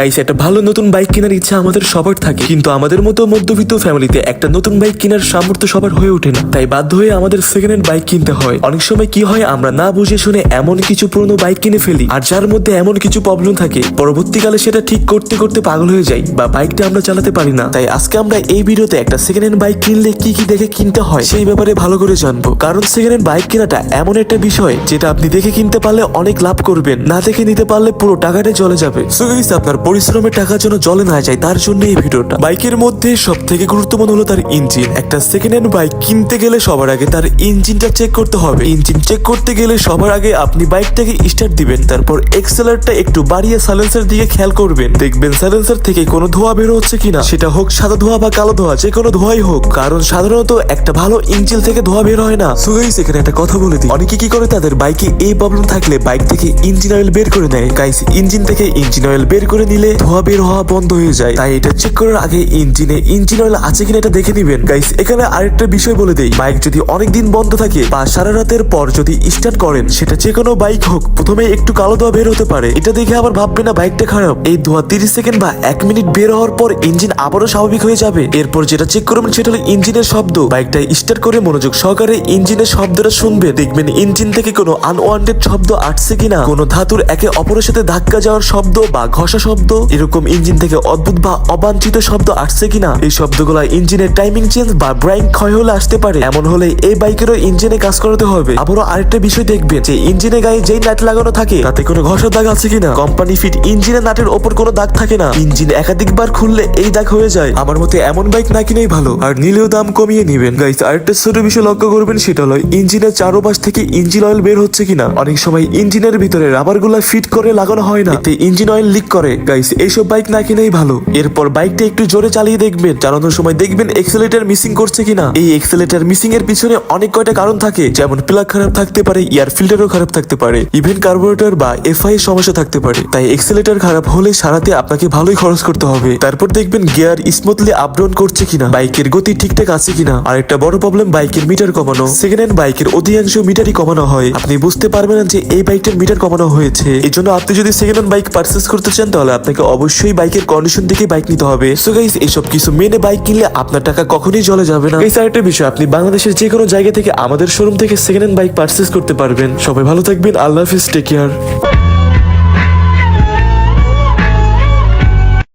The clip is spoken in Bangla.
গাইস, একটা ভালো নতুন বাইক কেনার ইচ্ছা আমাদের সবার থাকে, কিন্তু আমাদের মতো মধ্যবিত্ত ফ্যামিলিতে একটা নতুন বাইক কেনার সামর্থ্য সবার হয়ে ওঠে না। তাই বাধ্য হয়ে আমাদের সেকেন্ড হ্যান্ড বাইক কিনতে হয়। অনেক সময় কি হয়, আমরা না বুঝে শুনে এমন কিছু পুরনো বাইক কিনে ফেলি, আর যার মধ্যে এমন কিছু প্রবলেম থাকে, পরবর্তীকালে সেটা ঠিক করতে করতে পাগল হয়ে যাই বা বাইকটা আমরা চালাতে পারি না। তাই আজকে আমরা এই ভিডিওতে একটা সেকেন্ড হ্যান্ড বাইক কিনলে কি কি দেখে কিনতে হয় সেই ব্যাপারে ভালো করে জানবো। কারণ সেকেন্ড হ্যান্ড বাইক কেনাটা এমন একটা বিষয় যেটা আপনি দেখে কিনতে পারলে অনেক লাভ করবেন, না দেখে নিতে পারলে পুরো টাকাটা চলে যাবে। সো গাইস, আপনার পরিশ্রমের টাকা যেন জলে না যায় তার জন্য এই ভিডিওটা। বাইকের মধ্যে সব থেকে গুরুত্বপূর্ণ হলো তার ইঞ্জিন। একটা সেকেন্ড হ্যান্ড বাইক কিনতে গেলে সবার আগে তার ইঞ্জিনটা চেক করতে হবে। ইঞ্জিন চেক করতে গেলে সবার আগে আপনি বাইকটাকে স্টার্ট দিবেন, তারপর এক্সেলারটা একটু বাড়িয়ে সাইলেন্সার দিকে খেয়াল করবেন। দেখবেন সাইলেন্সার থেকে কোনো ধোঁয়া বের হচ্ছে কিনা, সেটা হোক সাদা ধোঁয়া বা কালো ধোঁয়া, যে কোনো ধোঁয়াই হোক, কারণ সাধারণত একটা ভালো ইঞ্জিন থেকে ধোঁয়া বের হয় না। সো গাইস, এখানে একটা কথা বলে দিই, অনেকে কি করে তাদের বাইকে এই প্রবলেম থাকলে বাইক থেকে ইঞ্জিন অয়েল বের করে নেয়। গাইস, ইঞ্জিন থেকে ইঞ্জিন অয়েল বের করে নিলে ধোঁয়া বের হওয়া বন্ধ হয়ে যায়। তাই এটা চেক করার আগে ইঞ্জিনে ইঞ্জিন অয়েল আছে কিনা এটা দেখে নিবেন। গাইস, এখানে আরেকটা বিষয় বলে দেই, বাইক যদি অনেকদিন বন্ধ থাকে বা সারা রাতের পর যদি স্টার্ট করেন, সেটা যে কোনো বাইক হোক, প্রথমে একটু কালো ধোঁয়া বের হতে পারে। এটা দেখে আবার ভাববে না বাইকটা খারাপ। এই ধোঁয়া 30 সেকেন্ড বা 1 মিনিট বের হওয়ার পর ইঞ্জিন আবারও স্বাভাবিক হয়ে যাবে। এরপর যেটা চেক করবেন সেটা হলো ইঞ্জিনের শব্দ। বাইকটা স্টার্ট করে মনোযোগ সহকারে ইঞ্জিনের শব্দটা শুনবে, দেখবেন ইঞ্জিন থেকে কোনো আনওয়ান্টেড শব্দ আসছে কিনা, কোনো ধাতুর একে অপরের সাথে ধাক্কা যাওয়ার শব্দ বা ঘষা শব্দ, এরকম ইঞ্জিন থেকে অদ্ভুত বা অবাঞ্ছিত শব্দ আসছে কিনা। এই শব্দগুলা ইঞ্জিনের টাইমিং চেঞ্জ বা ব্রেক ক্ষয় হলে আসতে পারে। এমন হলে এই বাইকেরও ইঞ্জিনে কাজ করাতে হবে। আবারও আরেকটা বিষয় দেখবেন যে ইঞ্জিনে গায়ে যেই নাট লাগানো থাকে তাতে কোনো ঘষার দাগ আছে কিনা। কোম্পানি ফিট ইঞ্জিনের নাটের ওপর কোনো দাগ থাকে না, ইঞ্জিন একাধিকবার খুললে এই দাগ হয়ে যায়। আমার মতে এমন বাইক না কিনেই ভালো, আর নিলেও দাম কমিয়ে নিবেন। গাইস, আরেকটা ছোট বিষয় লক্ষ্য করবেন, সেটা হলো ইঞ্জিনের চারপাশ থেকে ইঞ্জিন অয়েল বের হচ্ছে কিনা। অনেক সময় ইঞ্জিনের ভিতরে রাবার গুলা ফিট করে লাগানো হয় না, এতে ইঞ্জিন অয়েল লিক করে। গাইস, এইসব বাইক না কিনেই ভালো। এরপর বাইকটা একটু জোরে চালিয়ে দেখবেন, চালানোর সময় দেখবেন এক্সেলেটর মিসিং করছে কিনা। এই এক্সেলেটর মিসিং এর পিছনে অনেক কয়টা কারণ থাকে, যেমন প্লাগ খারাপ থাকতে পারে, এয়ার ফিল্টারও খারাপ থাকতে পারে, ইভেন কার্বোরেটর বা এফআই এর সমস্যা থাকতে পারে। তাই এক্সেলেটর খারাপ হলে সারাতে আপনাকে ভালোই খরচ করতে হবে। তারপর দেখবেন গিয়ার স্মুথলি আপ ডাউন করছে কিনা, বাইকের গতি ঠিকঠাক আছে কিনা। আর একটা বড় প্রবলেম বাইকের মিটার কমানো। সেকেন্ড হ্যান্ড বাইকের অধিকাংশ মিটারই কমানো হয়, আপনি বুঝতে পারবেন না যে এই বাইকটার মিটার কমানো হয়েছে। এই জন্য আপনি যদি সেকেন্ড হ্যান্ড বাইক পারচেজ করতে চান, তাহলে আপনাকে অবশ্যই বাইকের কন্ডিশন দেখে বাইক নিতে হবে। সো গাইস, এইসব কিছু মেনে বাইক কিনলে আপনার টাকা কখনোই চলে যাবে না। এই আরেকটা বিষয়, আপনি বাংলাদেশের যে কোনো জায়গা থেকে আমাদের শোরুম থেকে সেকেন্ড হ্যান্ড বাইক পারচেজ করতে পারবেন। সবাই ভালো থাকবেন, আল্লাহ হাফেজ, টেক কেয়ার।